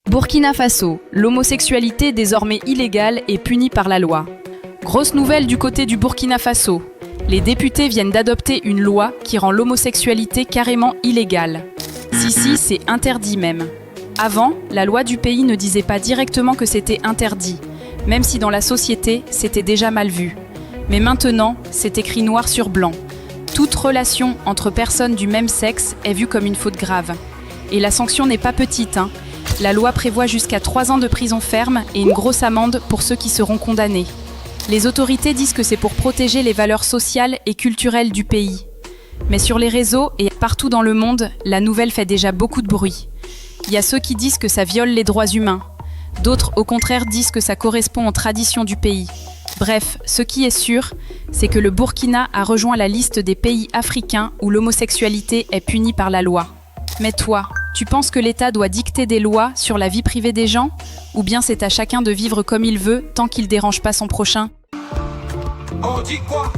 Burkina Faso, l'homosexualité désormais illégale et punie par la loi. Grosse nouvelle du côté du Burkina Faso. Les députés viennent d'adopter une loi qui rend l'homosexualité carrément illégale. Si, c'est interdit même. Avant, la loi du pays ne disait pas directement que c'était interdit, même si dans la société, c'était déjà mal vu. Mais maintenant, c'est écrit noir sur blanc. Toute relation entre personnes du même sexe est vue comme une faute grave. Et la sanction n'est pas petite, hein. La loi prévoit jusqu'à 3 ans de prison ferme et une grosse amende pour ceux qui seront condamnés. Les autorités disent que c'est pour protéger les valeurs sociales et culturelles du pays. Mais sur les réseaux et partout dans le monde, la nouvelle fait déjà beaucoup de bruit. Il y a ceux qui disent que ça viole les droits humains. D'autres, au contraire, disent que ça correspond aux traditions du pays. Bref, ce qui est sûr, c'est que le Burkina a rejoint la liste des pays africains où l'homosexualité est punie par la loi. Mais toi, tu penses que l'État doit dicter des lois sur la vie privée des gens? Ou bien c'est à chacun de vivre comme il veut tant qu'il ne dérange pas son prochain? On dit quoi?